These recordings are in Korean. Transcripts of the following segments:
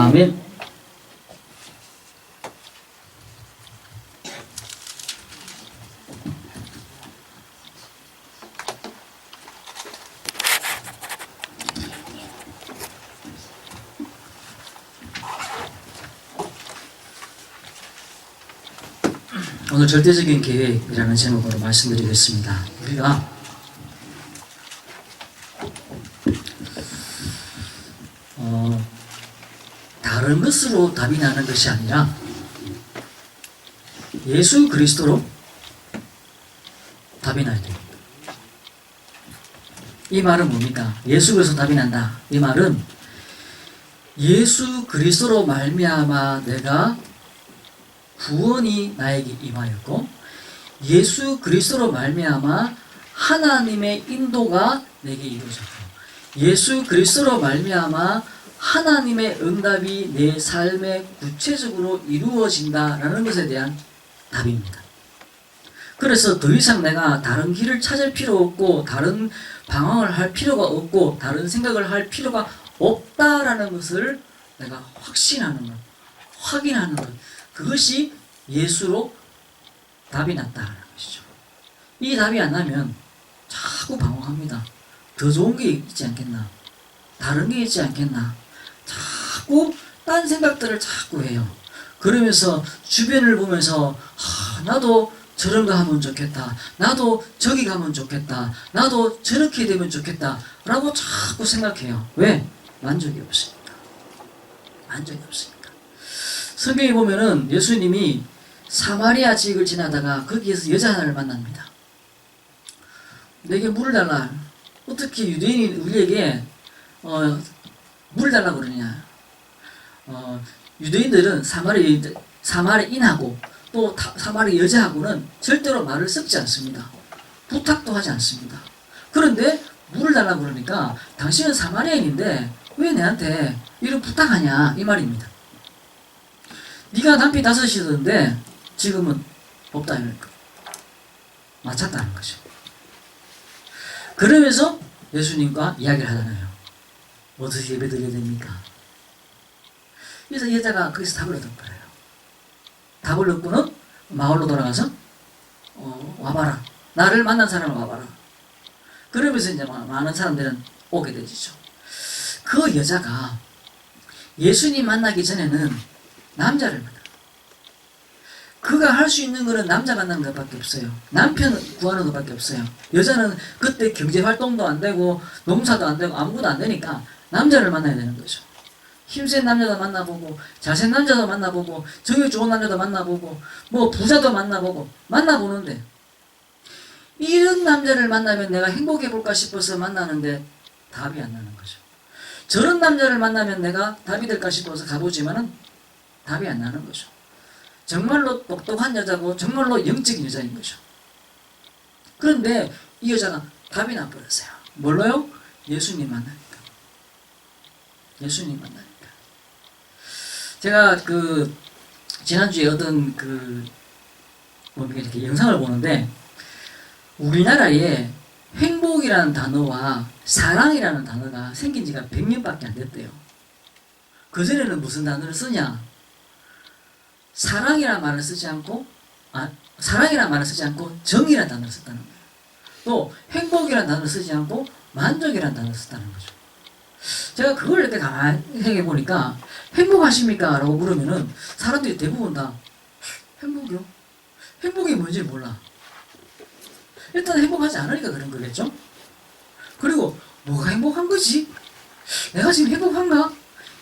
아멘. 오늘 절대적인 계획이라는 제목으로 말씀드리겠습니다. 우리가 다른 것으로 답이 나는 것이 아니라 예수 그리스도로 답이 나야 됩니다. 이 말은 뭡니까? 예수 그리스도 답이 난다. 이 말은 예수 그리스도로 말미암아 내가 구원이 나에게 임하였고 예수 그리스도로 말미암아 하나님의 인도가 내게 이루어졌고 예수 그리스도로 말미암아 하나님의 응답이 내 삶에 구체적으로 이루어진다라는 것에 대한 답입니다. 그래서 더 이상 내가 다른 길을 찾을 필요 없고 다른 방황을 할 필요가 없고 다른 생각을 할 필요가 없다라는 것을 내가 확신하는 것, 확인하는 것, 그것이 예수로 답이 났다는 것이죠. 이 답이 안 나면 자꾸 방황합니다. 더 좋은 게 있지 않겠나? 다른 게 있지 않겠나? 자꾸 딴 생각들을 자꾸 해요. 그러면서 주변을 보면서 나도 저런 거 하면 좋겠다. 나도 저기 가면 좋겠다. 나도 저렇게 되면 좋겠다. 라고 자꾸 생각해요. 왜? 만족이 없으니까. 만족이 없으니까. 성경에 보면은 예수님이 사마리아 지역을 지나다가 거기에서 여자 하나를 만납니다. 내게 물을 달라. 어떻게 유대인이 우리에게 물을 달라고 그러냐. 유대인들은 사마리인하고 또 사마리 여자하고는 절대로 말을 섞지 않습니다. 부탁도 하지 않습니다. 그런데 물을 달라고 그러니까 당신은 사마리아인인데 왜 내한테 이런 부탁하냐 이 말입니다. 네가 남편 5이던데 지금은 없다 이러니까 맞췄다는 거죠. 그러면서 예수님과 이야기를 하잖아요. 어떻게 예배 드려야 됩니까? 그래서 여자가 거기서 답을 얻은 거예요. 답을 얻고는 마을로 돌아가서 와봐라. 나를 만난 사람을 와봐라. 그러면서 이제 많은 사람들은 오게 되죠. 그 여자가 예수님 만나기 전에는 남자를 만나. 그가 할 수 있는 거는 남자 만나는 것밖에 없어요. 남편 구하는 것밖에 없어요. 여자는 그때 경제활동도 안 되고 농사도 안 되고 아무것도 안 되니까 남자를 만나야 되는 거죠. 힘센 남자도 만나보고 잘생긴 남자도 만나보고 정이 좋은 남자도 만나보고 뭐 부자도 만나보는데 이런 남자를 만나면 내가 행복해볼까 싶어서 만나는데 답이 안 나는 거죠. 저런 남자를 만나면 내가 답이 될까 싶어서 가보지만은 답이 안 나는 거죠. 정말로 똑똑한 여자고 정말로 영적인 여자인 거죠. 그런데 이 여자가 답이 나버렸어요. 뭘로요? 예수님 만나니까. 예수님 만나니까. 제가 지난주에 어떤 이렇게 영상을 보는데 우리나라에 행복이라는 단어와 사랑이라는 단어가 생긴 지가 100년밖에 안 됐대요. 그전에는 무슨 단어를 쓰냐? 사랑이라는 말을 쓰지 않고 정이라는 단어를 썼다는 거예요. 또 행복이라는 단어를 쓰지 않고 만족이라는 단어를 썼다는 거죠. 제가 그걸 이렇게 가만히 생각해 보니까 행복하십니까? 라고 물으면은 사람들이 대부분 다 행복이요? 행복이 뭔지 몰라. 일단 행복하지 않으니까 그런 거겠죠? 그리고 뭐가 행복한 거지? 내가 지금 행복한가?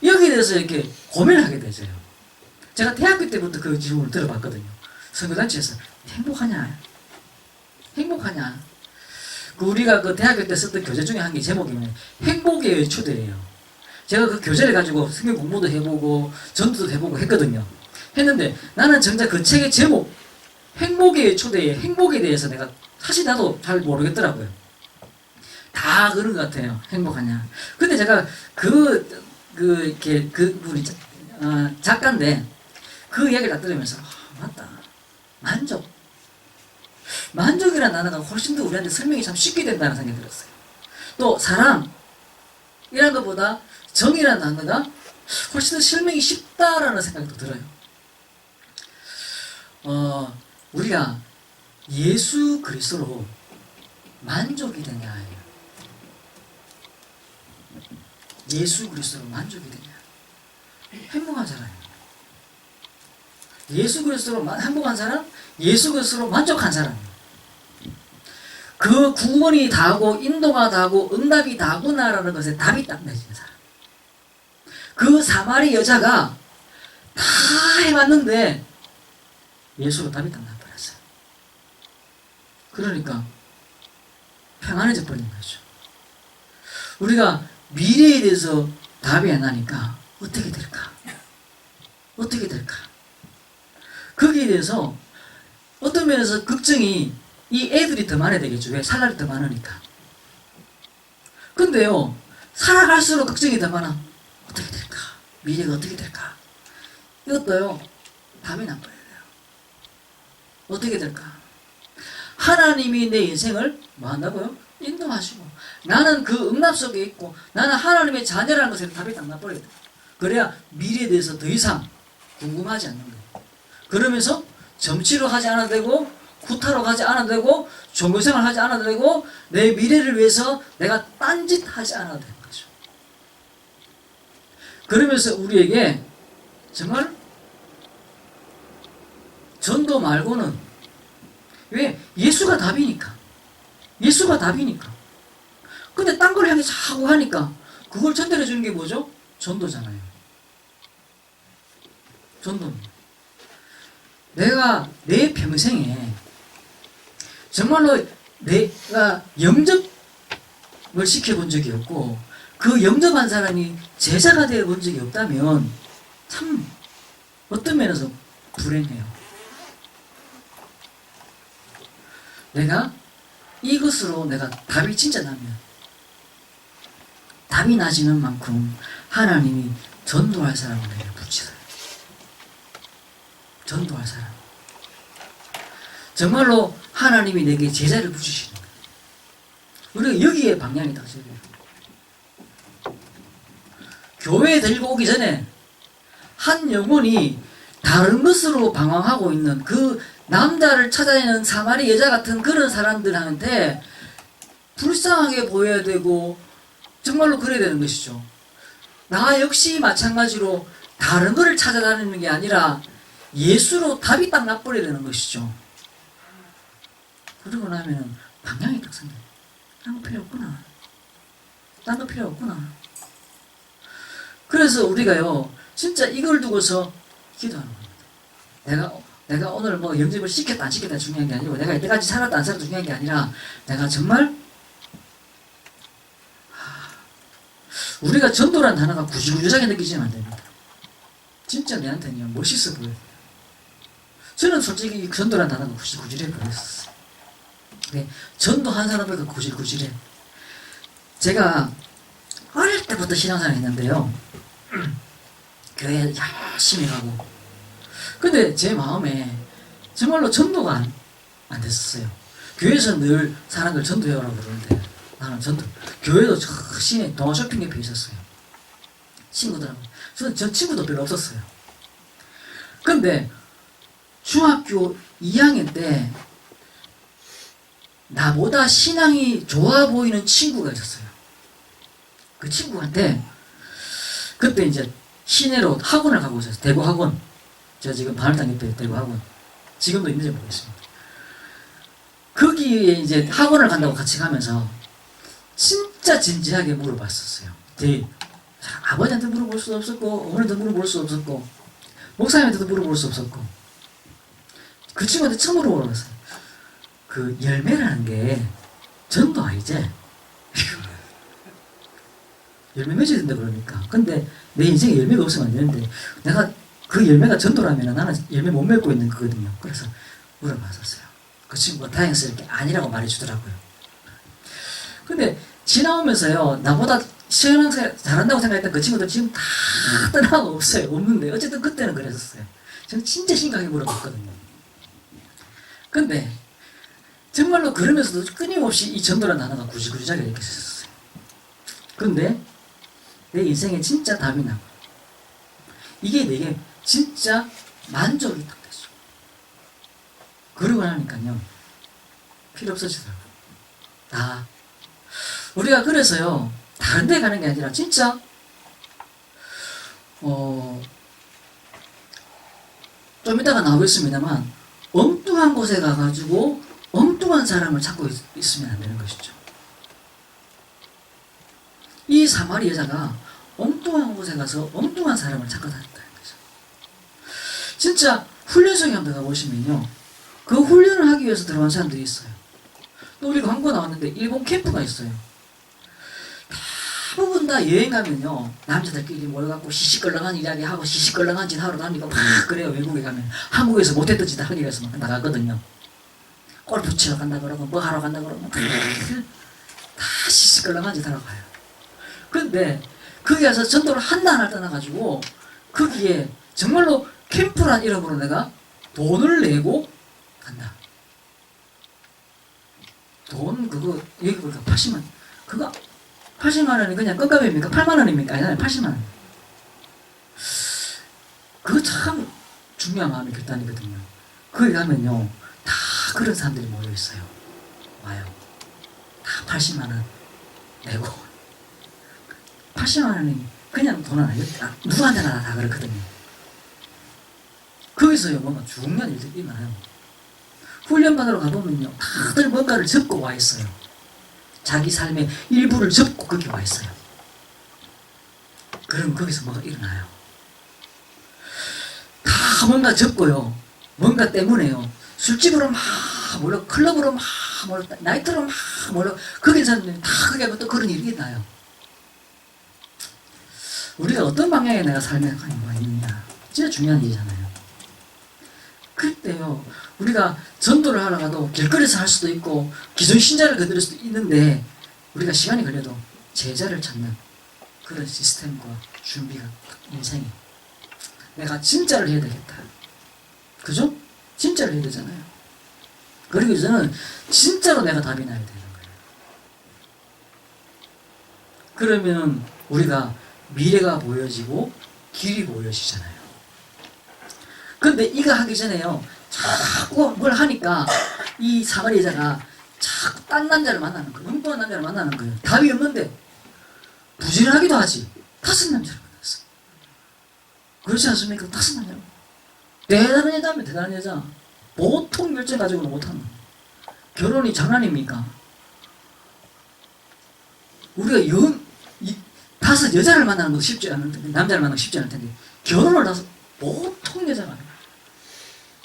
여기에 대해서 이렇게 고민을 하게 되죠. 제가 대학교 때부터 그 질문을 들어봤거든요. 선교단체에서 행복하냐? 행복하냐? 우리가 대학교 때 썼던 교재 중에 한 게 제목이 행복의 초대예요. 제가 그 교재를 가지고 성경 공부도 해보고 전도도 해보고 했거든요. 했는데 나는 정작 그 책의 제목 행복의 초대의 행복에 대해서 내가 사실 나도 잘 모르겠더라고요. 다 그런 것 같아요. 행복하냐? 근데 제가 그분이 작가인데 그 이야기를 다 들으면서 맞다. 만족이라는 단어가 훨씬 더 우리한테 설명이 참 쉽게 된다는 생각이 들었어요. 또 사랑이라는 것보다 정이라는 단어가 훨씬 더 실명이 쉽다라는 생각이 또 들어요. 우리가 예수 그리스도로 만족이 되냐, 예수 그리스도로 만족이 되냐, 행복한 사람이에요. 예수 그리스도로 행복한 사람, 예수 그리스도로 만족한 사람이에요. 그 구원이 다고 인도가 다고 응답이 다구나라는 것에 답이 딱 내지는 사람. 그 사마리 여자가 다 해봤는데 예수로 답이 딱 나버렸어요. 그러니까 평안해져 버린 거죠. 우리가 미래에 대해서 답이 안 나니까 어떻게 될까? 어떻게 될까? 거기에 대해서 어떤 면에서 걱정이, 이 애들이 더 많아야 되겠죠. 왜? 살 날이 더 많으니까. 근데요, 살아갈수록 걱정이 더 많아. 어떻게 될까? 미래가 어떻게 될까? 이것도요, 답이 나버려야 돼요. 어떻게 될까? 하나님이 내 인생을 뭐 한다고요? 인도하시고, 나는 그 응답 속에 있고, 나는 하나님의 자녀라는 것에 답이 딱 나버려야 돼요. 그래야 미래에 대해서 더 이상 궁금하지 않는 거예요. 그러면서 점치러 하지 않아도 되고, 구타로 가지 않아도 되고, 종교생활 하지 않아도 되고, 내 미래를 위해서 내가 딴짓 하지 않아도 되는 거죠. 그러면서 우리에게 정말 전도 말고는, 왜? 예수가 답이니까. 예수가 답이니까. 근데 딴 걸 향해 자꾸 하니까 그걸 전달해 주는 게 뭐죠? 전도잖아요. 전도입니다. 내가 내 평생에 정말로 내가 영접을 시켜본 적이 없고, 그 영접한 사람이 제자가 되어본 적이 없다면 참 어떤 면에서 불행해요. 내가 이것으로 내가 답이 진짜 나면, 답이 나지는 만큼 하나님이 전도할 사람을 내게 붙이세요. 전도할 사람. 정말로 하나님이 내게 제자를 붙이시는 거예요. 우리가 여기에 방향이 다 서야 돼요. 교회에 데리고 오기 전에 한 영혼이 다른 것으로 방황하고 있는 그 남자를 찾아내는 사마리 여자 같은 그런 사람들한테 불쌍하게 보여야 되고, 정말로 그래야 되는 것이죠. 나 역시 마찬가지로 다른 것을 찾아다니는 게 아니라 예수로 답이 딱 나버려야 되는 것이죠. 그러고 나면 방향이 딱 생겨요. 딴 거 필요 없구나. 딴 거 필요 없구나. 그래서 우리가요, 진짜 이걸 두고서 기도하는 겁니다. 내가 오늘 뭐 영접을 시켰다 안 시켰다 중요한 게 아니고, 내가 이때까지 살았다 안 살았다 중요한 게 아니라, 내가 정말 우리가 전도라는 단어가 구질구질하게 느끼지면 안 됩니다. 진짜 내한테는 멋있어 보여요. 저는 솔직히 전도라는 단어가 구질구질해 보였었어요. 전도한 사람보다 구질구질해. 제가 어릴 때부터 신앙생활 했는데요, 교회 열심히 가고, 근데 제 마음에 정말로 전도가 안 됐었어요. 교회에서 늘 사람들 전도해오라고 그러는데, 나는 전도, 교회도 시내 동화 쇼핑 옆에 있었어요. 친구들하고. 저는 전 친구도 별로 없었어요. 근데 중학교 2학년 때 나보다 신앙이 좋아 보이는 친구가 있었어요. 그 친구한테 그때 이제 시내로 학원을 가고 있었어요. 대구 학원. 제가 지금 바늘당 옆에 대구 학원. 지금도 있는지 모르겠습니다. 거기에 이제 학원을 간다고 같이 가면서 진짜 진지하게 물어봤었어요. 제 아버지한테 물어볼 수도 없었고, 어머니한테 물어볼 수도 없었고, 목사님한테도 물어볼 수 없었고, 그 친구한테 처음으로 물어봤어요. 그 열매라는 게 전도 아니지? 열매 맺어야 된다 그러니까. 근데 내 인생에 열매가 없으면 안 되는데, 내가 그 열매가 전도라면 나는 열매 못 맺고 있는 거거든요. 그래서 물어봤었어요. 그 친구가 다행스럽게 아니라고 말해주더라고요. 근데 지나오면서요, 나보다 신앙생활 잘한다고 생각했던 그 친구들 지금 다 떠나고 없어요. 없는데 어쨌든 그때는 그랬었어요. 저는 진짜 심각하게 물어봤거든요. 근데 정말로 그러면서도 끊임없이 이 전도라는 단어가 구질구질하게 이렇게 있었어요. 근데 내 인생에 진짜 답이 나고, 이게 내게 진짜 만족이 딱 됐어. 그러고 나니까요, 필요 없어지더라고. 다. 우리가 그래서요, 다른 데 가는 게 아니라 진짜 좀 이따가 나오겠습니다만 엉뚱한 곳에 가가지고 엉뚱한 사람을 찾고 있으면 안 되는 것이죠. 이 사마리 여자가 엉뚱한 곳에 가서 엉뚱한 사람을 찾고 다녔다는 거죠. 진짜 훈련소에 한번 가보시면요, 그 훈련을 하기 위해서 들어간 사람들이 있어요. 또 우리 광고 나왔는데 일본 캠프가 있어요. 대부분 다 여행 가면요, 남자들끼리 모여갖고 시시껄렁한 이야기하고 시시껄렁한 짓 하러 다니고 막 그래요. 외국에 가면 한국에서 못했던 짓 하기 위해서 막 나가거든요. 골프 치러 간다 그러고 뭐 하러 간다 그러고 다 시시껄렁한 짓 하러 가요. 근데 거기 가서 전도를 한다 안 할 떠나가지고 거기에 정말로 캠프란 이름으로 내가 돈을 내고 간다. 돈 그거 여기 보니까 80만, 그거 80만 원이 그냥 껌값입니까? 8만 원입니까? 아니 80만 원. 그거 참 중요한 마음이 결단이거든요. 거기 가면요, 다 그런 사람들이 모여 있어요. 와요. 다 80만 원 내고. 80만 원이 그냥 돈 하나, 누구한테나 다 그렇거든요. 거기서요, 뭔가 중요한 일들이 많아요. 훈련받으러 가보면요, 다들 뭔가를 접고 와 있어요. 자기 삶의 일부를 접고 거기 와 있어요. 그럼 거기서 뭐가 일어나요. 다 뭔가 접고요, 뭔가 때문에요, 술집으로 막 몰려, 클럽으로 막 몰려, 나이트로 막 몰려, 거기 사람들이 다 거기 하면 또 그런 일이 있나요. 우리가 어떤 방향에 내가 삶에 가 있느냐, 진짜 중요한 일이잖아요. 그때요, 우리가 전도를 하러 가도 길거리에서 할 수도 있고 기존 신자를 거둘 수도 있는데, 우리가 시간이 걸려도 제자를 찾는 그런 시스템과 준비가 인생이, 내가 진짜를 해야 되겠다. 그죠? 진짜를 해야 되잖아요. 그리고 저는 진짜로 내가 답이 나야 되는 거예요. 그러면 우리가 미래가 보여지고 길이 보여지잖아요. 근데 이거 하기 전에요, 자꾸 뭘 하니까 이 사마리 여자가 자꾸 딴 남자를 만나는 거예요. 엉뚱한 남자를 만나는 거예요. 답이 없는데 부지런하기도 하지. 5 남자를 만났어. 그렇지 않습니까? 5 남자를. 대단한 여자면 대단한 여자. 보통 열정 가지고는 못하는 거예요. 결혼이 장난입니까? 우리가 5 여자를 만나는 것도 쉽지 않을 텐데, 남자를 만나는 거 쉽지 않을 텐데, 결혼을 5 보통 여자가 아니에요.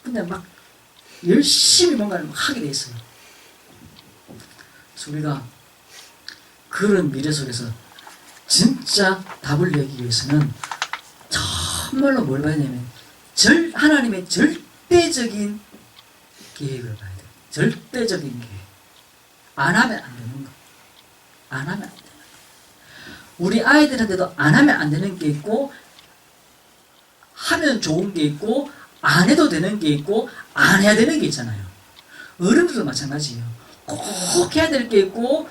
근데 막 열심히 뭔가를 막 하게 돼 있어요. 그래서 우리가 그런 미래 속에서 진짜 답을 내기 위해서는 정말로 뭘 봐야 되냐면 하나님의 절대적인 계획을 봐야 돼요. 절대적인 계획. 안 하면 안 되는 거. 안 하면 안 되는 거. 우리 아이들한테도 안 하면 안 되는 게 있고, 하면 좋은 게 있고, 안 해도 되는 게 있고, 안 해야 되는 게 있잖아요. 어른들도 마찬가지예요. 꼭 해야 될 게 있고,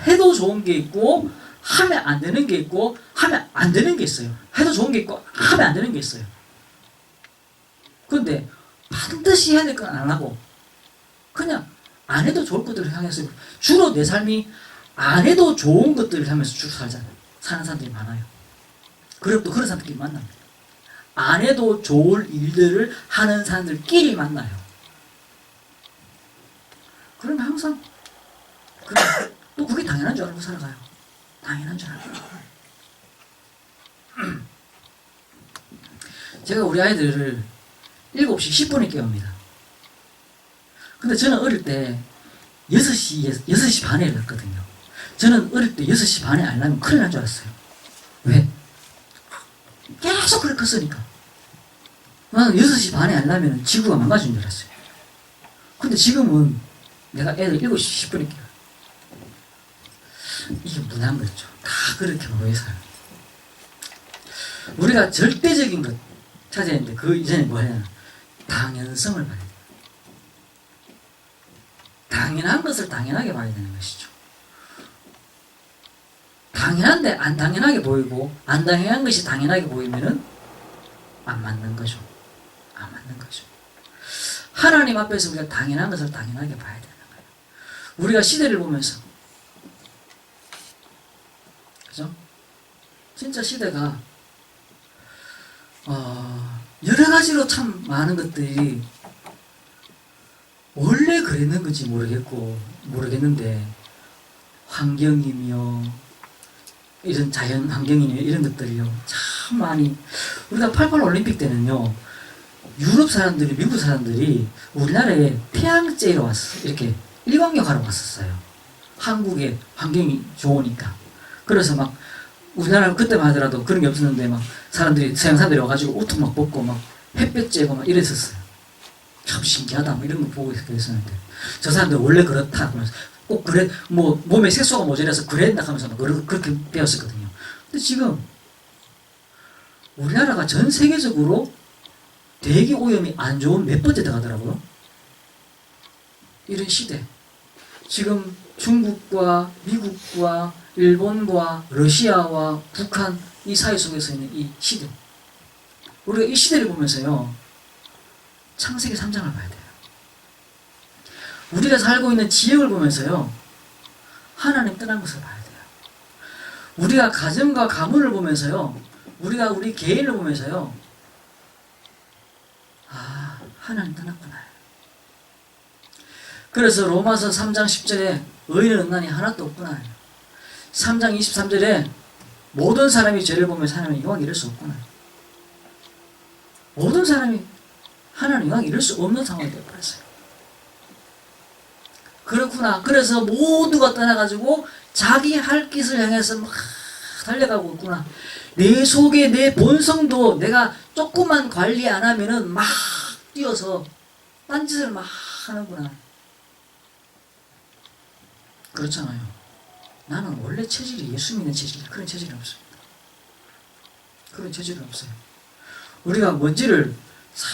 해도 좋은 게 있고, 하면 안 되는 게 있고, 하면 안 되는 게 있어요. 해도 좋은 게 있고, 하면 안 되는 게 있어요. 그런데 반드시 해야 될 건 안 하고, 그냥 안 해도 좋을 것들을 향해서, 주로 내 삶이 안 해도 좋은 것들을 하면서 쭉 살잖아요. 사는 사람들이 많아요. 그리고 또 그런 사람들끼리 만납니다. 안 해도 좋을 일들을 하는 사람들끼리 만나요. 그러면 항상 또 그게 당연한 줄 알고 살아가요. 당연한 줄 알고. 제가 우리 아이들을 7시 10분에 깨웁니다. 근데 저는 어릴 때 6시 반에 일어났거든요. 저는 어릴 때 6시 반에 안 나면 큰일 난 줄 알았어요. 왜? 계속 그렇게 컸으니까. 나는 6시 반에 안 나면 지구가 망가진 줄 알았어요. 근데 지금은 내가 애들 7시 10분에 깨워요. 이게 무난한 거죠. 다 그렇게 모여서요. 우리가 절대적인 것 찾아야 하는데, 그 이전에 뭐 해야 하나? 당연성을 봐야 돼요. 당연한 것을 당연하게 봐야 되는 것이죠. 당연한데 안 당연하게 보이고, 안 당연한 것이 당연하게 보이면은 안 맞는 거죠. 안 맞는 거죠. 하나님 앞에서 우리가 당연한 것을 당연하게 봐야 되는 거예요. 우리가 시대를 보면서, 그죠? 진짜 시대가 여러 가지로 참 많은 것들이 원래 그랬는 건지 모르겠는데, 환경이며 이런 자연 환경이며 이런 것들이요 참 많이, 우리가 88 올림픽 때는요 유럽 사람들이, 미국 사람들이 우리나라에 태양제로 왔어. 이렇게 일광욕하러 왔었어요. 한국의 환경이 좋으니까. 그래서 막 우리나라 그때만 하더라도 그런 게 없었는데 막 사람들이, 서양 사람들이 와가지고 옷도 막 벗고 막 햇볕 쬐고 막 이랬었어요. 참 신기하다 뭐 이런 거 보고 그랬었는데, 저 사람들 원래 그렇다 그러면서 꼭 그래, 뭐 몸에 색소가 모자라서 그랬다 하면서 막 그렇게 배웠었거든요. 근데 지금 우리나라가 전 세계적으로 대기 오염이 안 좋은 몇 번째 들어가더라고요. 이런 시대. 지금 중국과 미국과 일본과 러시아와 북한, 이 사회 속에서 있는 이 시대. 우리가 이 시대를 보면서요 창세기 3장을 봐야 돼요. 우리가 살고 있는 지역을 보면서요 하나님 떠난 것을 봐야 돼요. 우리가 가정과 가문을 보면서요, 우리가 우리 개인을 보면서요, 아, 하나님 떠났구나. 그래서 로마서 3장 10절에 의인은 없나니 하나도 없구나. 3장 23절에 모든 사람이 죄를 보면서 하나님의 영광 이룰 수 없구나. 모든 사람이 하나님의 영광 이룰 수 없는 상황이 되어버렸어요. 그렇구나. 그래서 모두가 떠나가지고 자기 할 짓을 향해서 막 달려가고 있구나. 내 속에 내 본성도 내가 조금만 관리 안 하면은 막 뛰어서 딴짓을 막 하는구나. 그렇잖아요. 나는 원래 체질이 예수 믿는 체질이야. 그런 체질이 없습니다. 그런 체질은 없어요. 우리가 먼지를 싹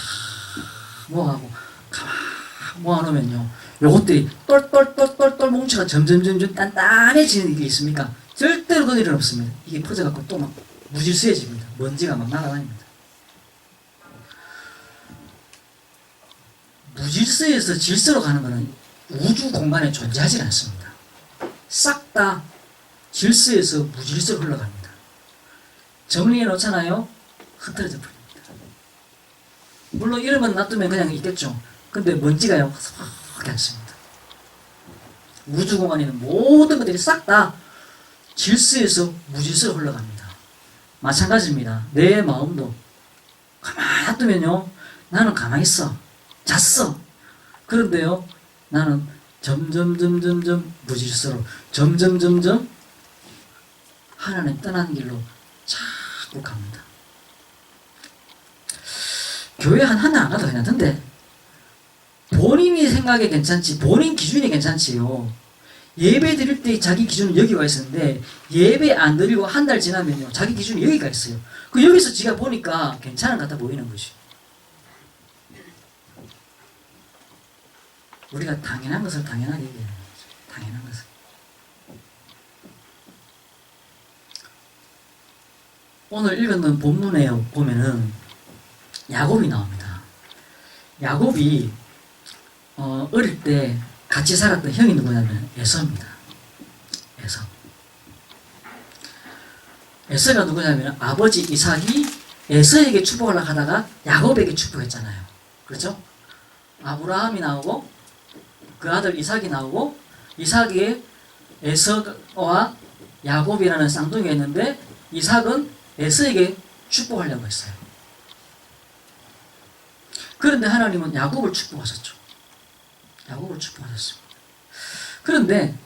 모아가고 가만 모아놓으면요, 요것들이 똘똘똘똘똘 뭉쳐가 점점 단단해지는 게 있습니까? 절대로 그런 일은 없습니다. 이게 퍼져갖고 또 막 무질서해집니다. 먼지가 막 날아다닙니다. 무질서에서 질서로 가는 것은 우주 공간에 존재하지 않습니다. 싹 다 질서에서 무질서로 흘러갑니다. 정리해 놓잖아요? 흩어져 버립니다. 물론 이름은 놔두면 그냥 있겠죠. 근데 먼지가요 썩하지 않습니다. 우주 공간에 있는 모든 것들이 싹 다 질서에서 무질서로 흘러갑니다. 마찬가지입니다. 내 마음도 가만히 놔두면요, 나는 가만히 있어, 잤어. 그런데요, 나는 점점 무질서로 점점 하나님 떠난 길로 자꾸 갑니다. 교회 하나 안 가도 괜찮던데, 본인이 생각에 괜찮지, 본인 기준이 괜찮지요. 예배 드릴 때 자기 기준은 여기가 있었는데 예배 안 드리고 한 달 지나면요 자기 기준이 여기가 있어요. 그 여기서 지가 보니까 괜찮은 것 같아 보이는 거지. 우리가 당연한 것을 당연하게 얘기하는 거죠. 당연한 것을. 오늘 읽었는 본문에 보면은 야곱이 나옵니다. 야곱이 어릴 때 같이 살았던 형이 누구냐면 에서입니다. 에서가 누구냐면 아버지 이삭이 에서에게 축복하려고 하다가 야곱에게 축복했잖아요. 그렇죠? 아브라함이 나오고 그 아들 이삭이 나오고, 이삭이 에서와 야곱이라는 쌍둥이가 있는데 이삭은 에서에게 축복하려고 했어요. 그런데 하나님은 야곱을 축복하셨죠. 야곱을 축복하셨습니다. 그런데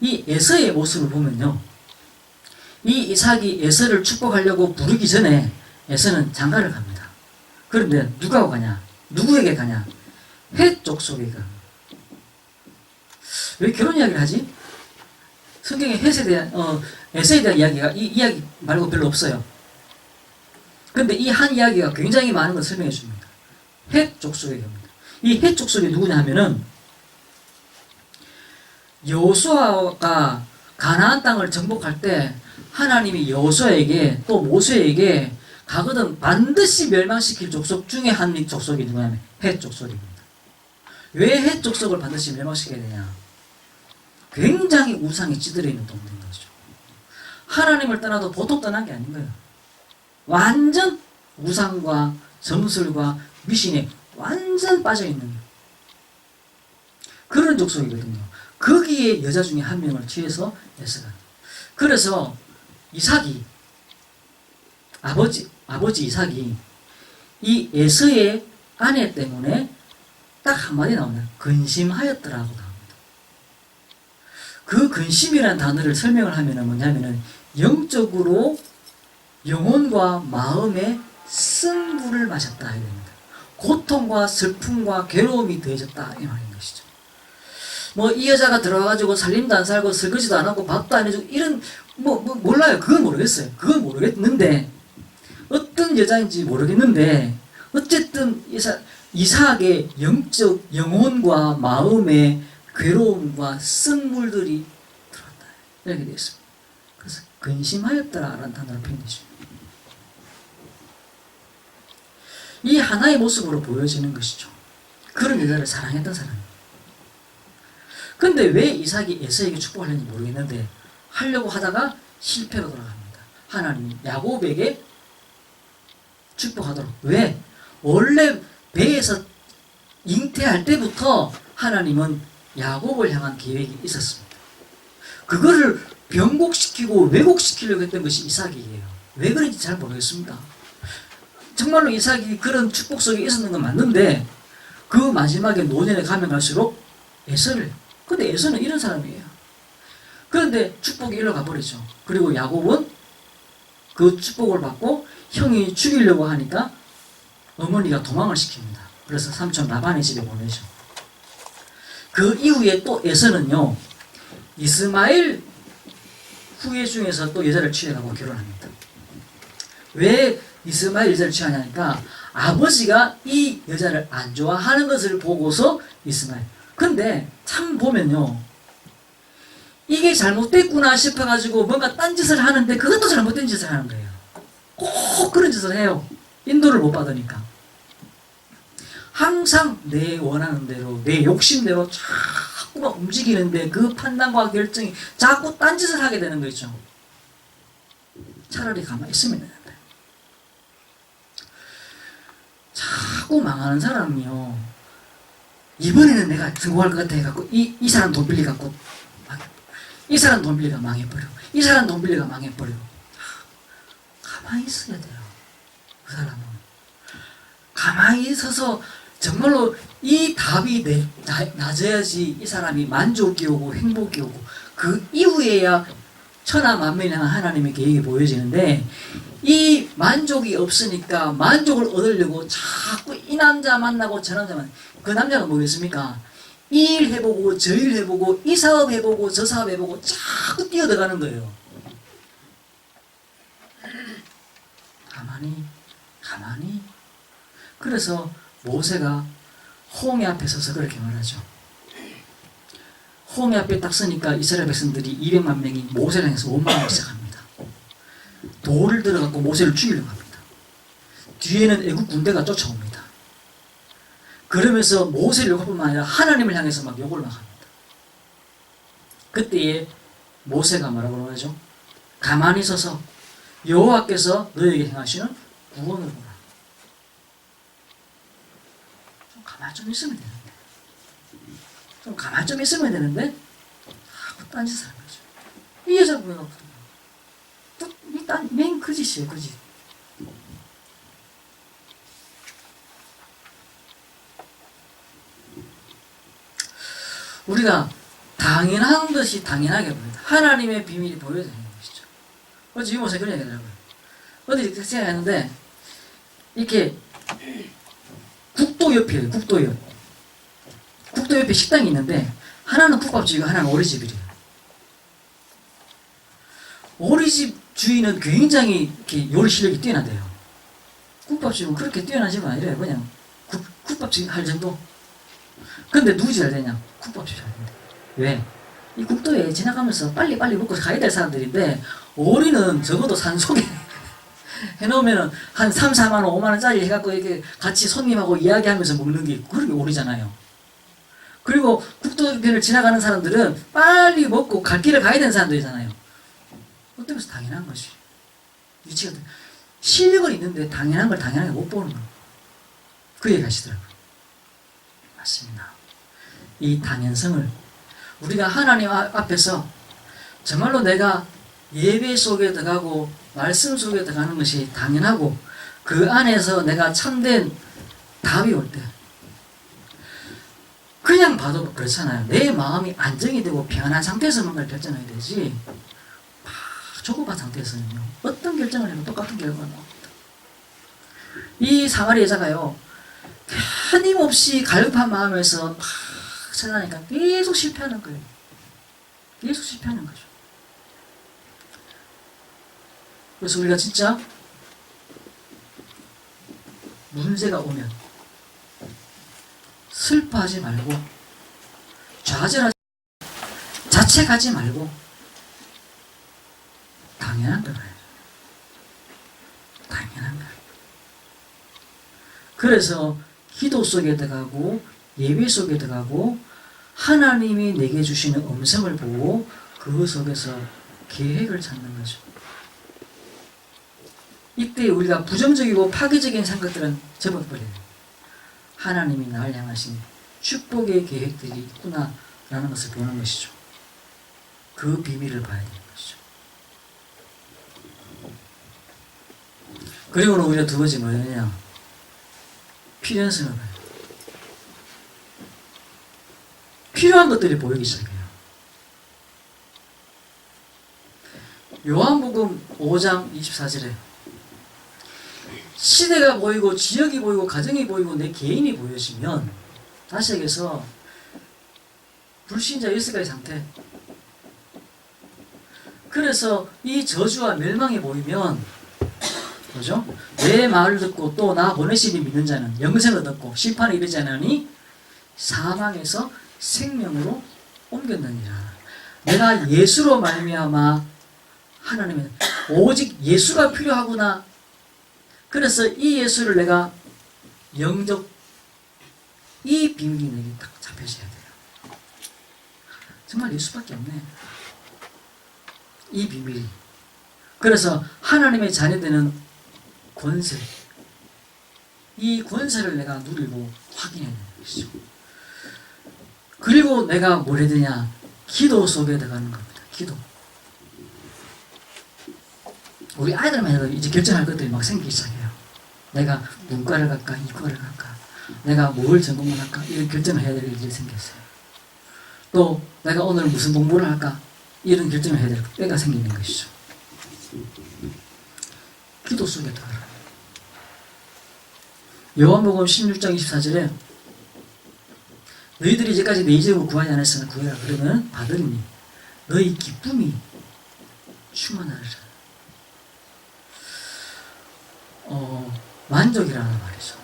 이 에서의 모습을 보면요, 이 이삭이 에서를 축복하려고 부르기 전에 에서는 장가를 갑니다. 그런데 누가 가냐? 누구에게 가냐? 헷 족속에 가. 왜 결혼 이야기를 하지? 성경에 헷에 대한 에서에 대한 이야기가 이 이야기 말고 별로 없어요. 그런데 이 한 이야기가 굉장히 많은 걸 설명해 줍니다. 헷 족속에 갑니다. 이 헷 족속이 누구냐 하면은 여호수아가 가나안 땅을 정복할 때 하나님이 여호수아에게 또 모세에게 가거든 반드시 멸망시킬 족속 중에 한 족속이 누구냐면 헷 족속입니다. 왜 헷 족속을 반드시 멸망시켜야 되냐? 굉장히 우상이 찌들어 있는 동네인 거죠. 하나님을 떠나도 보통 떠난 게 아닌 거예요. 완전 우상과 점술과 미신에 완전 빠져 있는 그런 족속이거든요. 거기에 여자 중에 한 명을 취해서 에서가. 그래서 이삭이 아버지 이삭이 이 에서의 아내 때문에 딱 한마디 나오네. 근심하였더라고 나옵니다. 그 근심이라는 단어를 설명을 하면은 뭐냐면은 영적으로 영혼과 마음에 쓴 물을 마셨다 해야 됩니다. 고통과 슬픔과 괴로움이 더해졌다 이 말인 것이죠. 뭐 이 여자가 들어와가지고 살림도 안 살고 설거지도 안 하고 밥도 안 해주고 이런 몰라요. 그건 모르겠어요. 그건 모르겠는데 어떤 여자인지 모르겠는데 어쨌든 이삭의 영적 영혼과 마음의 괴로움과 쓴 물들이 들어왔다 이렇게 되어 있습니다. 그래서 근심하였더라라는 단어를 표현해주죠. 이 하나의 모습으로 보여지는 것이죠. 그런 여자를 사랑했던 사람. 근데 왜 이삭이 에서에게 축복하려는지 모르겠는데 하려고 하다가 실패로 돌아갑니다. 하나님 야곱에게 축복하도록. 왜? 원래 배에서 잉태할 때부터 하나님은 야곱을 향한 계획이 있었습니다. 그거를 변곡시키고 왜곡시키려고 했던 것이 이삭이에요. 왜 그런지 잘 모르겠습니다. 정말로 이삭이 그런 축복 속에 있었는 건 맞는데 그 마지막에 노년에 가면 갈수록 에서를 근데 에서는 이런 사람이에요. 그런데 축복이 일로 가버리죠. 그리고 야곱은 그 축복을 받고 형이 죽이려고 하니까 어머니가 도망을 시킵니다. 그래서 삼촌 라반의 집에 보내죠. 그 이후에 또 에서는요 이스마엘 후예 중에서 또 여자를 취해가고 결혼합니다. 왜 이스마엘 여자를 취하냐니까 아버지가 이 여자를 안 좋아하는 것을 보고서 이스마엘. 근데 참 보면요 이게 잘못됐구나 싶어가지고 뭔가 딴짓을 하는데 그것도 잘못된 짓을 하는 거예요. 꼭 그런 짓을 해요. 인도를 못 받으니까. 항상 내 원하는 대로 내 욕심대로 자꾸만 움직이는데 그 판단과 결정이 자꾸 딴짓을 하게 되는 거 있죠. 차라리 가만히 있으면 되는데 자꾸 망하는 사람이요 이번에는 내가 성공할 것 같아 해갖고 이 사람 돈 빌려갖고 이 사람 돈 빌려가 망해버리고 이 사람 돈 빌려가 망해버리고 가만히 있어야 돼요. 그 사람은 가만히 있어서 정말로 이 답이 낮아야지 이 사람이 만족이 오고 행복이 오고 그 이후에야 천하 만민을 향한 하나님의 계획이 보여지는데 이 만족이 없으니까 만족을 얻으려고 자꾸 이 남자 만나고 저 남자 만나고 그 남자가 뭐겠습니까? 이 일 해보고 저 일 해보고 이 사업 해보고 저 사업 해보고 자꾸 뛰어들어가는 거예요. 가만히 그래서 모세가 홍해 앞에 서서 그렇게 말하죠. 홍해 앞에 딱 서니까 이스라엘 백성들이 200만 명이 모세를 향해서 원망하기 시작합니다. 돌을 들어갖고 모세를 죽이려고 합니다. 뒤에는 애국 군대가 쫓아옵니다. 그러면서 모세를 욕할 뿐만 아니라 하나님을 향해서 막 욕을 막 합니다. 그때에 모세가 뭐라고 하죠? 가만히 서서 여호와께서 너에게 행하시는 구원을 보라. 좀 가만히 좀 있으면 되는데 자꾸 딴짓을 하는 거죠. 이 여자 보여갖고 맨 거짓이에요. 거짓. 우리가 당연한 것이 당연하게 보여요. 하나님의 비밀이 보여야 되는 것이죠. 어제 유모사 그런 얘기 하더라고요. 어디 생각했는데 이렇게 국도 옆이에요. 국도 옆에 식당이 있는데 하나는 국밥집이고 하나는 오리집이래요. 오리집 주인은 굉장히 이렇게 요리 실력이 뛰어나대요. 국밥집은 그렇게 뛰어나지가 아니래요. 그냥 국밥집 할 정도. 근데 누구 잘 되냐? 국밥집 잘 된대. 왜? 이 국도에 지나가면서 빨리 먹고 가야 될 사람들인데 오리는 적어도 산속에 해놓으면은 한 3, 4만 원, 5만 원짜리 해갖고 이렇게 같이 손님하고 이야기하면서 먹는 게 그렇게 오리잖아요. 그리고 국도변을 지나가는 사람들은 빨리 먹고 갈 길을 가야 되는 사람들이잖아요. 어떠면서 당연한 것이. 위치가 실력은 있는데 당연한 걸 당연하게 못 보는 거예요. 그 얘기 하시더라고요. 맞습니다. 이 당연성을 우리가 하나님 앞에서 정말로 내가 예배 속에 들어가고 말씀 속에 들어가는 것이 당연하고 그 안에서 내가 참된 답이 올 때 그냥 봐도 그렇잖아요. 내 마음이 안정이 되고 평안한 상태에서 뭔가를 결정해야 되지 막 조급한 상태에서는요 어떤 결정을 해도 똑같은 결과가 나옵니다. 이 사마리 여자가요 끊임없이 갈급한 마음에서 막 찾아다니까 계속 실패하는 거예요. 계속 실패하는 거죠. 그래서 우리가 진짜 문제가 오면 슬퍼하지 말고 좌절하지 자책하지 말고 당연한 거예요. 당연한 거예요. 그래서 기도 속에 들어가고 예배 속에 들어가고 하나님이 내게 주시는 음성을 보고 그 속에서 계획을 찾는 거죠. 이때 우리가 부정적이고 파괴적인 생각들은 접어버려요. 하나님이 나를 향하신 축복의 계획들이 있구나 라는 것을 보는 것이죠. 그 비밀을 봐야 되는 것이죠. 그리고는 우리가 두 번째 뭐냐 필연성을 봐요. 필요한 것들이 보이기 시작해요. 요한복음 5장 24절에 시대가 보이고 지역이 보이고 가정이 보이고 내 개인이 보여지면 다시 얘기해서 불신자 1세가지 상태 그래서 이 저주와 멸망이 보이면 그죠? 내 말을 듣고 또 나 보내시니 믿는 자는 영생을 얻고 심판에 이르지 않으니 사망에서 생명으로 옮겼느니라. 내가 예수로 말미암아 하나님의 오직 예수가 필요하구나. 그래서 이 예수를 내가 영접 이 비밀이 내게 딱 잡혀져야 돼요. 정말 예수밖에 없네. 이 비밀이. 그래서 하나님의 자녀되는 권세 이 권세를 내가 누리고 확인해야 되는 것이죠. 그리고 내가 뭘 해야 되냐 기도 속에 들어가는 겁니다. 기도. 우리 아이들만 해도 이제 결정할 것들이 막 생기기 시작해요. 내가 문과를 갈까 이과를 갈까 내가 뭘 전공을 할까 이런 결정을 해야 될 일이 생겼어요. 또 내가 오늘 무슨 공부를 할까 이런 결정을 해야 될 때가 생기는 것이죠. 기도 속에 들어가라. 요한복음 16장 24절에 너희들이 이제까지 내 이름으로 구하지 않았으나 구해라. 그러면 받으리니 너희 기쁨이 충만하리라. 만족이라는 말이죠.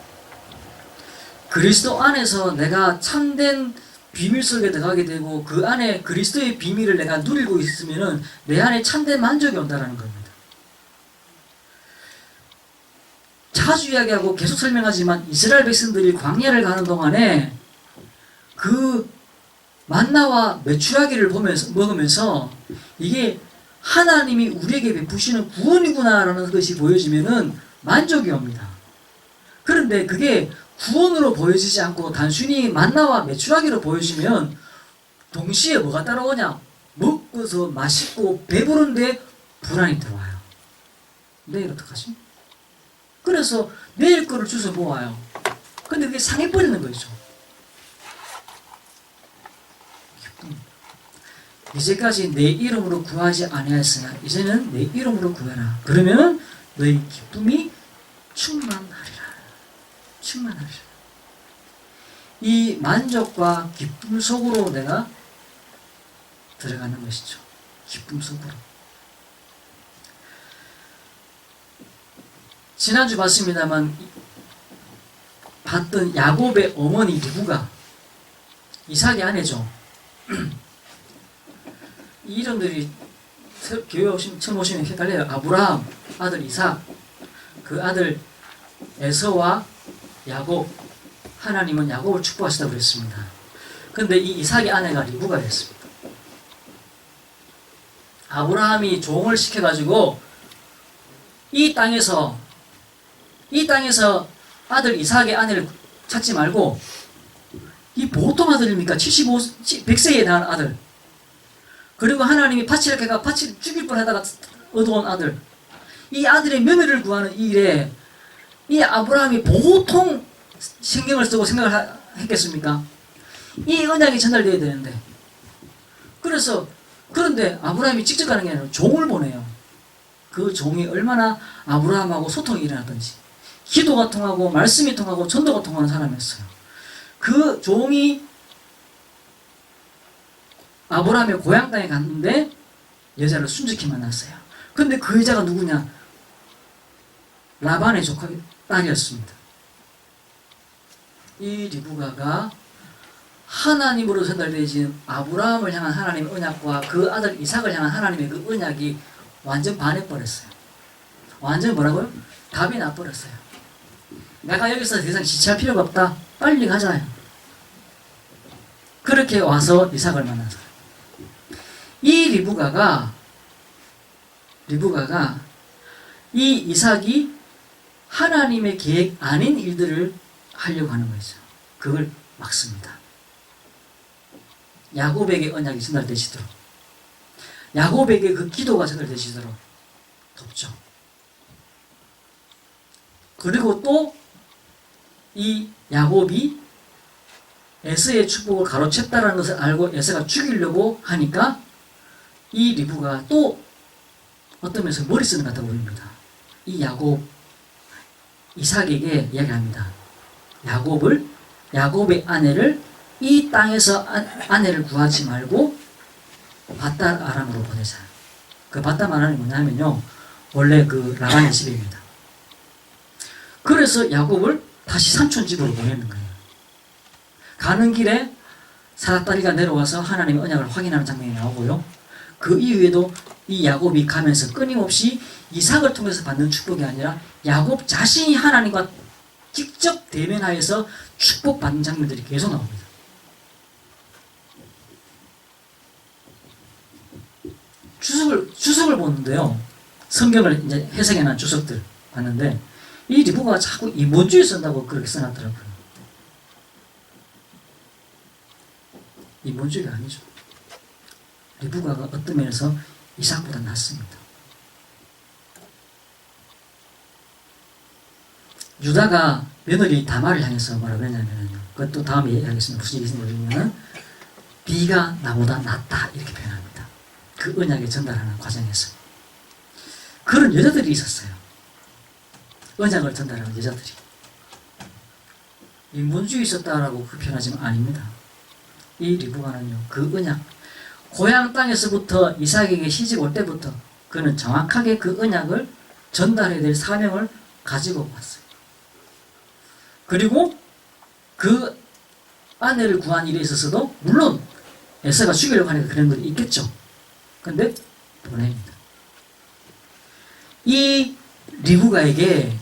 그리스도 안에서 내가 참된 비밀 속에 들어가게 되고 그 안에 그리스도의 비밀을 내가 누리고 있으면은 내 안에 참된 만족이 온다는 겁니다. 자주 이야기하고 계속 설명하지만 이스라엘 백성들이 광야를 가는 동안에 그 만나와 메추라기를 보면서 먹으면서 이게 하나님이 우리에게 베푸시는 구원이구나라는 것이 보여지면은 만족이 옵니다. 그런데 그게 구원으로 보여지지 않고 단순히 만나와 메추라기로 보여지면 동시에 뭐가 따라오냐? 먹고서 맛있고 배부른데 불안이 들어와요. 내일 어떡하지? 그래서 내일 거를 주워 모아요. 근데 그게 상해버리는 거죠. 이제까지 내 이름으로 구하지 아니하였으나 이제는 내 이름으로 구하라. 그러면 너희 기쁨이 충만하리라. 충만하리라. 이 만족과 기쁨 속으로 내가 들어가는 것이죠. 기쁨 속으로. 지난주 봤습니다만 봤던 야곱의 어머니 누구가 이삭의 아내죠. 이 이름들이 교회 처음 오시면 헷갈려요. 아브라함, 아들 이삭. 그 아들 에서와 야곱, 하나님은 야곱을 축복하시다고 그랬습니다. 근데 이 이삭의 아내가 리브가였습니다. 아브라함이 종을 시켜가지고 이 땅에서 아들 이삭의 아내를 찾지 말고, 이 보통 아들입니까? 100세에 낳은 아들. 그리고 하나님이 파치락해가 파치 죽일 뻔하다가 얻어온 아들. 이 아들의 며느리를 구하는 이 일에 이 아브라함이 보통 신경을 쓰고 생각을 했겠습니까? 이 언약이 전달되어야 되는데. 그런데 아브라함이 직접 가는 게 아니라 종을 보내요. 그 종이 얼마나 아브라함하고 소통이 일어났던지, 기도가 통하고 말씀이 통하고 전도가 통하는 사람이었어요. 그 종이 아브라함의 고향 땅에 갔는데 여자를 순직히 만났어요. 근데 그 여자가 누구냐? 라반의 조카 딸이었습니다. 이 리브가가 하나님으로 전달되어진 아브라함을 향한 하나님의 언약과 그 아들 이삭을 향한 하나님의 그 언약이 완전 반해버렸어요. 완전 뭐라고요? 답이 나버렸어요. 내가 여기서 더 이상 지체할 필요가 없다. 빨리 가자요. 그렇게 와서 이삭을 만나서 이 리브가가 이 이삭이 하나님의 계획 아닌 일들을 하려고 하는 거죠. 그걸 막습니다. 야곱에게 언약이 전달되시도록, 야곱에게 그 기도가 전달되시도록 돕죠. 그리고 또 이 야곱이 에서의 축복을 가로챘다라는 것을 알고 에서가 죽이려고 하니까 이 리브가 또 어떤 면에서 머리 쓰는 것 같아 보입니다. 이 이삭에게 이야기합니다. 야곱의 아내를 이 땅에서 아내를 구하지 말고 밧단 아람으로 보내자. 그 밧단 아람이 뭐냐면요, 원래 그 라반의 집입니다. 그래서 야곱을 다시 삼촌 집으로 보내는 거예요. 가는 길에 사닥다리가 내려와서 하나님의 언약을 확인하는 장면이 나오고요. 그 이후에도 이 야곱이 가면서 끊임없이 이삭을 통해서 받는 축복이 아니라 야곱 자신이 하나님과 직접 대면하여서 축복받는 장면들이 계속 나옵니다. 주석을 보는데요. 성경을 이제 해석해놓은 주석들 봤는데, 이 리브가가 자꾸 인본주의 쓴다고 그렇게 써놨더라고요. 인본주의가 아니죠. 리브가가 어떤 면에서 이삭보다 낫습니다. 유다가 며느리 다말을 향해서 뭐라고 했냐면, 그것도 다음에 얘기하겠습니다. 무슨 얘기인지 모르면 네가 나보다 낫다 이렇게 표현합니다. 그 언약에 전달하는 과정에서 그런 여자들이 있었어요. 언약을 전달하는 여자들이. 인본주의 있었다라고 그 표현하지만 아닙니다. 이 리브가는요, 그 언약, 고향 땅에서부터 이삭에게 시집 올 때부터 그는 정확하게 그 언약을 전달해야 될 사명을 가지고 왔어요. 그리고 그 아내를 구한 일에 있어서도 물론 에서가 죽이려고 하니까 그런 것이 있겠죠. 근데 보냅니다. 이 리브가에게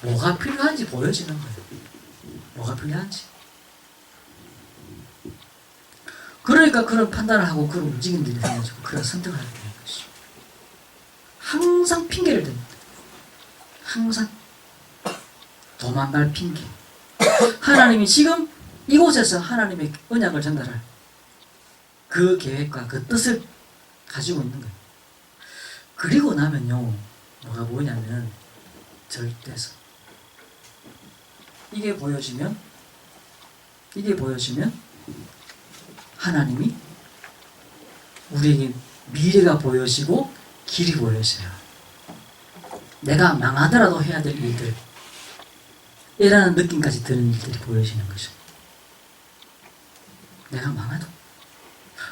뭐가 필요한지 보여지는 거예요. 뭐가 필요한지. 그러니까 그런 판단을 하고 그런 움직임들이 생겨지고 그런 선택을 하게 되는 것이죠. 항상 핑계를 댑니다. 항상 도망갈 핑계. 하나님이 지금 이곳에서 하나님의 언약을 전달할 그 계획과 그 뜻을 가지고 있는 거예요. 그리고 나면요, 뭐가 보이냐면 절대서. 이게 보여지면 하나님이 우리에게 미래가 보여지고 길이 보여져요. 내가 망하더라도 해야 될 일들, 이라는 느낌까지 드는 일들이 보여지는 거죠. 내가 망해도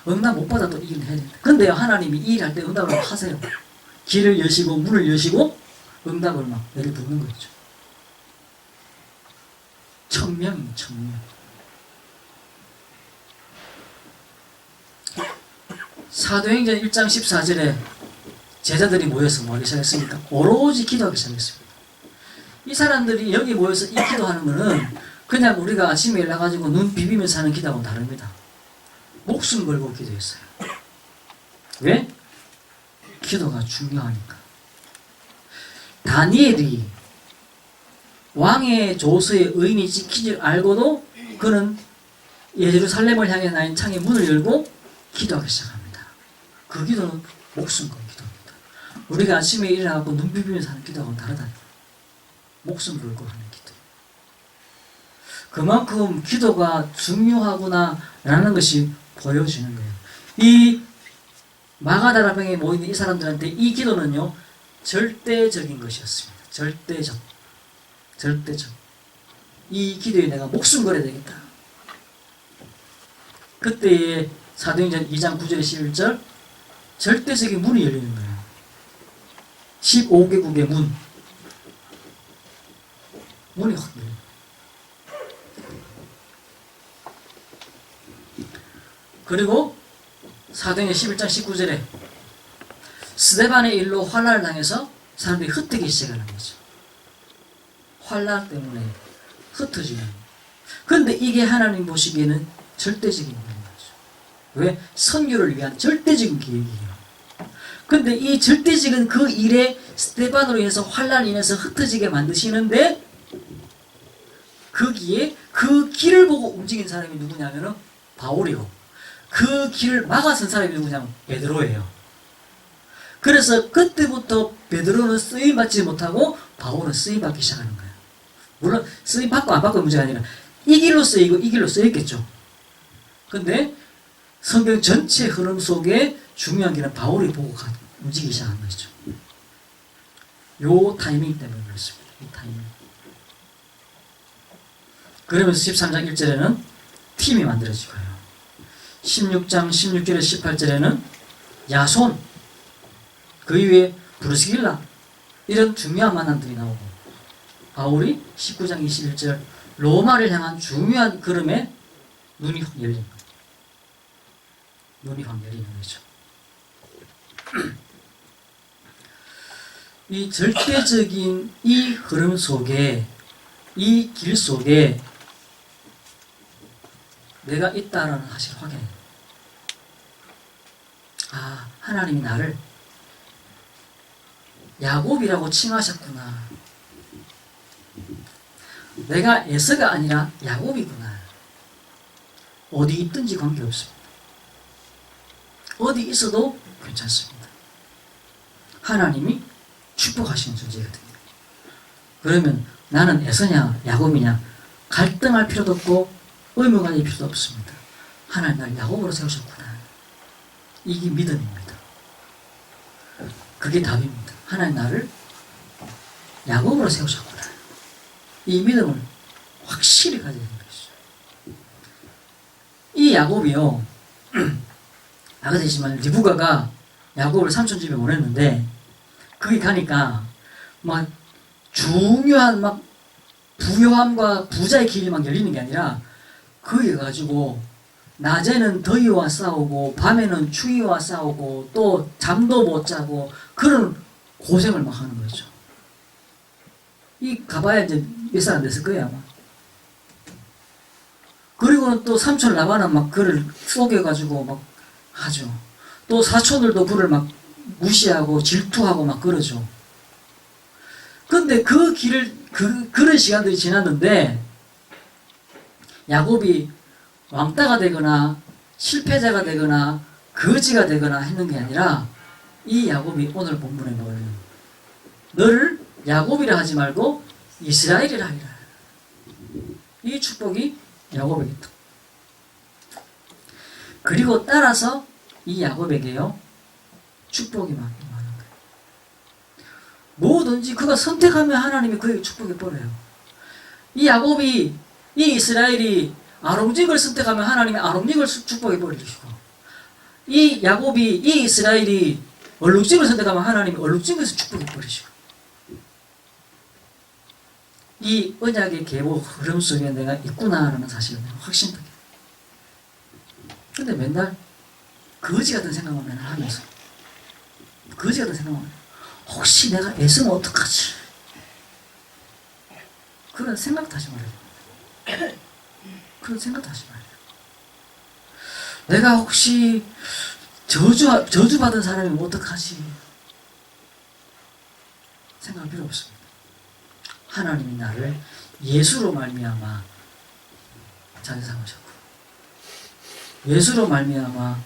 응답 못 받아도 이 일을 해야 된다. 근데 하나님이 이 일 할 때 응답을 하세요. 길을 여시고 문을 여시고 응답을 막 내려붓는 거죠. 천명. 사도행전 1장 14절에 제자들이 모여서 뭐 하기 시작했습니까? 오로지 기도하기 시작했습니다. 이 사람들이 여기 모여서 이 기도하는 거는 그냥 우리가 아침에 일어나가지고 눈 비비면서 하는 기도하고는 다릅니다. 목숨 걸고 기도했어요. 왜? 기도가 중요하니까. 다니엘이 왕의 조서에 의인이 찍힌 줄 알고도 그는 예루살렘을 향해 나인 창의 문을 열고 기도하기 시작합니다. 그 기도는 목숨 건 기도입니다. 우리가 아침에 일어나고 눈 비비면서 하는 기도하고는 다르다니까. 목숨 걸고 하는 기도. 그만큼 기도가 중요하구나라는 것이 보여지는 거예요. 이 마가다라방에 모이는 이 사람들한테 이 기도는요, 절대적인 것이었습니다. 절대적. 이 기도에 내가 목숨 걸어야 되겠다. 그때의 사도행전 2장 9절에 11절 절대적인 문이 열리는 거예요. 15개국의 문이 확 열려요. 그리고 사도행전 11장 19절에 스데반의 일로 환난을 당해서 사람들이 흩어지기 시작하는 거죠. 환난 때문에 흩어지는. 그런데 이게 하나님 보시기에는 절대적인 일인 거죠. 왜? 선교를 위한 절대적인 계획이에요. 그런데 이 절대적인 그 일에 스데반으로 인해서 환난이 인해서 흩어지게 만드시는데 거기에 그 길을 보고 움직인 사람이 누구냐면은 바울이고 그 길을 막아선 사람이 누구냐면 베드로예요. 그래서 그때부터 베드로는 쓰임받지 못하고 바울은 쓰임받기 시작하는 거예요. 물론 쓰임받고 안 받고 문제가 아니라 이 길로 쓰이고 이 길로 쓰였겠죠. 근데 성경 전체 흐름 속에 중요한 길은 바울이 보고 움직이기 시작한 것이죠. 요 타이밍 때문에 그렇습니다. 이 타이밍. 그러면서 13장 1절에는 팀이 만들어지고요. 16장 16절에 18절에는 야손, 그 이후에 브루스길라, 이런 중요한 만남들이 나오고, 바울이 19장 21절 로마를 향한 중요한 걸음에 눈이 확 열린 거예요. 눈이 확 열리는 거죠. 이 절대적인 이 흐름 속에, 이 길 속에 내가 있다라는 사실을 확인해요. 아, 하나님이 나를 야곱이라고 칭하셨구나. 내가 에서가 아니라 야곱이구나. 어디 있든지 관계없습니다. 어디 있어도 괜찮습니다. 하나님이 축복하시는 존재거든요. 그러면 나는 에서냐 야곱이냐 갈등할 필요도 없고 의문 가질 필요도 없습니다. 하나님 날 야곱으로 세우셨구나. 이게 믿음입니다. 그게 답입니다. 하나님 나를 야곱으로 세우셨구나. 이 믿음을 확실히 가져야 되는 것이죠. 이 야곱이요, 아까 되지만 리브가가 야곱을 삼촌 집에 보냈는데 거기 가니까 막 중요한 막 부요함과 부자의 길이 막 열리는 게 아니라 거기 가지고 낮에는 더위와 싸우고 밤에는 추위와 싸우고 또 잠도 못 자고 그런 고생을 막 하는 거죠. 이 가봐야 이제 몇 살 안 됐을 거예요 아마. 그리고는 또 삼촌 라반은 막 그를 속여가지고 막 하죠. 또 사촌들도 그를 막 무시하고 질투하고 막 그러죠. 근데 그 길을 그런 시간들이 지났는데 야곱이 왕따가 되거나 실패자가 되거나 거지가 되거나 했는 게 아니라 이 야곱이 오늘 본문에 뭐예요? 너를 야곱이라 하지 말고 이스라엘이라 하리라. 이 축복이 야곱에게다. 그리고 따라서 이 야곱에게요 축복이 많은 거예요. 뭐든지 그가 선택하면 하나님이 그에게 축복해 버려요. 이 야곱이 이 이스라엘이 아롱직을 선택하면 하나님이 아롱직을 축복해 버리시고 이 야곱이 이 이스라엘이 얼룩직을 선택하면 하나님이 얼룩직에서 축복해 버리시고 이 언약의 계보 흐름 속에 내가 있구나라는 사실을 내가 확신하게. 근데 맨날 거지 같은 생각만 맨날 하면서 거지 같은 생각만 혹시 내가 애쓰면 어떡하지? 그런 생각도 하지 말아야 돼. 그런 생각도 하지 말아야 돼. 내가 혹시 저주받은 사람이면 어떡하지? 생각할 필요 없습니다. 하나님이 나를 예수로 말미암아 잘 삼으셨고, 예수로 말미암아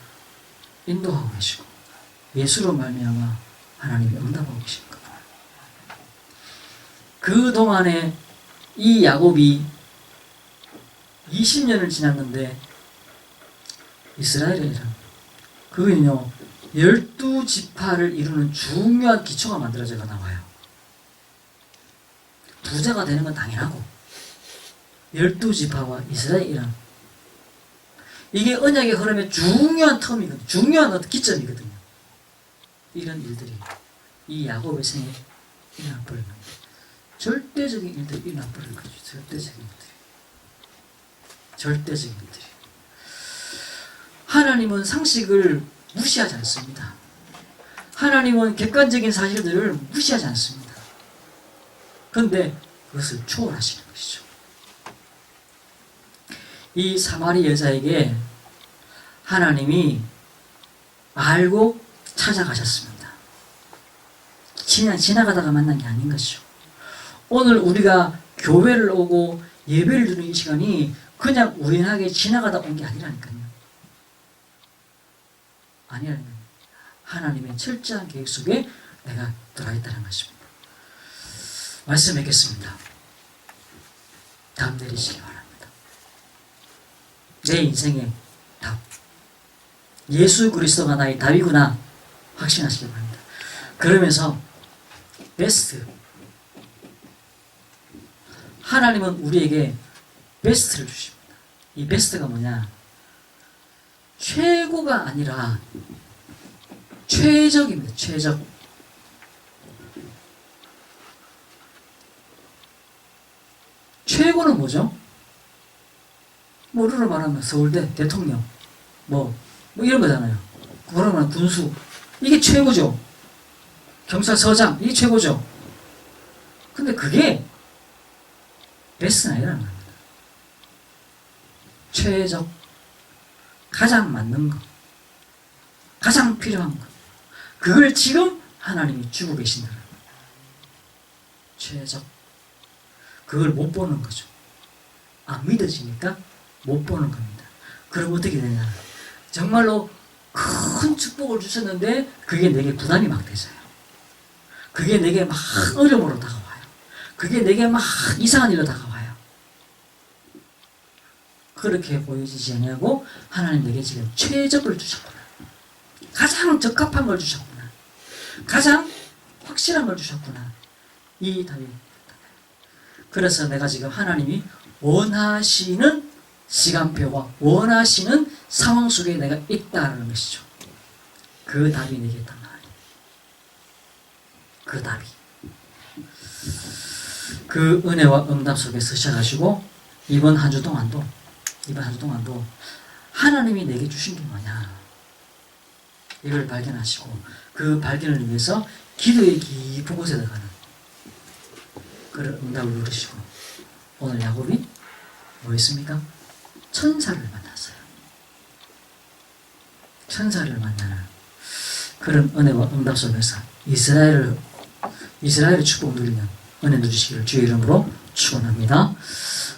인도하고 계시고, 예수로 말미암아 하나님이 응답하고 계신 것. 그 동안에 이 야곱이 20년을 지났는데 이스라엘이란 그건요 12지파를 이루는 중요한 기초가 만들어져가 나와요. 부자가 되는 건 당연하고 12지파와 이스라엘이란 이게 언약의 흐름의 중요한 텀이거든요. 중요한 기점이거든요. 이런 일들이 이 야곱의 생에 일어나버린 겁니다. 절대적인 일들이 일어나버린 거죠. 절대적인 일들이. 절대적인 일들이. 하나님은 상식을 무시하지 않습니다. 하나님은 객관적인 사실들을 무시하지 않습니다. 그런데 그것을 초월하시는 것이죠. 이 사마리 여자에게 하나님이 알고 찾아가셨습니다. 그냥 지나가다가 만난 게 아닌 것이죠. 오늘 우리가 교회를 오고 예배를 드리는 이 시간이 그냥 우연하게 지나가다 온 게 아니라니까요. 아니라는 거예요. 하나님의 철저한 계획 속에 내가 들어있다는 것입니다. 말씀 맺겠습니다. 답 내리시기 바랍니다. 내 인생의 답. 예수 그리스도가 나의 답이구나 확신하시기 바랍니다. 그러면서 베스트. 하나님은 우리에게 베스트를 주십니다. 이 베스트가 뭐냐? 최고가 아니라 최적입니다. 최적. 최고는 뭐죠? 뭐를 말하면 서울대 대통령 뭐 이런 거잖아요. 그러면 군수 이게 최고죠. 경찰서장 이게 최고죠. 근데 그게 베스트는 아니라는 겁니다. 최적, 가장 맞는 것, 가장 필요한 것, 그걸 지금 하나님이 주고 계신다는 겁니다. 최적. 그걸 못 보는 거죠. 안 믿어지니까 못 보는 겁니다. 그럼 어떻게 되냐? 정말로 큰 축복을 주셨는데 그게 내게 부담이 막 되져요. 그게 내게 막 어려움으로 다가와요. 그게 내게 막 이상한 일로 다가와요. 그렇게 보여지지 않냐고 하나님 내게 지금 최적을 주셨구나. 가장 적합한 걸 주셨구나. 가장 확실한 걸 주셨구나. 이 답이. 그래서 내가 지금 하나님이 원하시는 시간표와 원하시는 상황 속에 내가 있다는 것이죠. 그 답이 내게 있단 말이에요. 그 답이. 그 은혜와 응답 속에 서셔가지고 이번 한 주 동안도 하나님이 내게 주신 게 뭐냐 이걸 발견하시고 그 발견을 위해서 기도의 깊은 곳에 들어가는 그런 응답을 누리시고 오늘 야곱이 뭐 했습니까? 천사를 만났어요. 천사를 만나는 그런 은혜와 응답 속에서 이스라엘의 축복 누리는 은혜 누리시기를 주의 이름으로 축원합니다.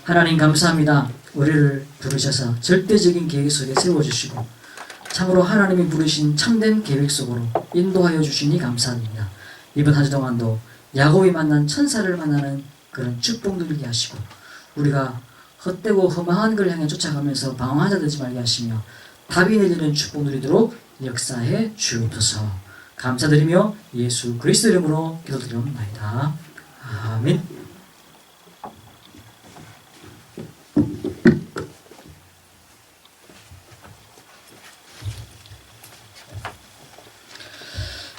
하나님 감사합니다. 우리를 부르셔서 절대적인 계획 속에 세워주시고 참으로 하나님이 부르신 참된 계획 속으로 인도하여 주시니 감사합니다. 이번 한 주 동안도 야곱이 만난 천사를 만나는 그런 축복 누리게 하시고 우리가 헛되고 험한 걸 향해 쫓아가면서 방황하자 되지 말게 하시며 답이 내리는 축복 누리도록 역사해 주옵소서. 감사드리며 예수 그리스도 이름으로 기도드리옵나이다. 아멘.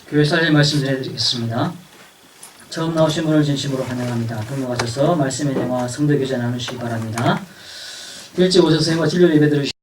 교회 살릴 말씀 전해드리겠습니다. 처음 나오신 분을 진심으로 환영합니다. 등록하셔서 말씀의 내용과 성도 교제 나누시기 바랍니다. 일찍 오셔서 행과 진료 예배 들으시기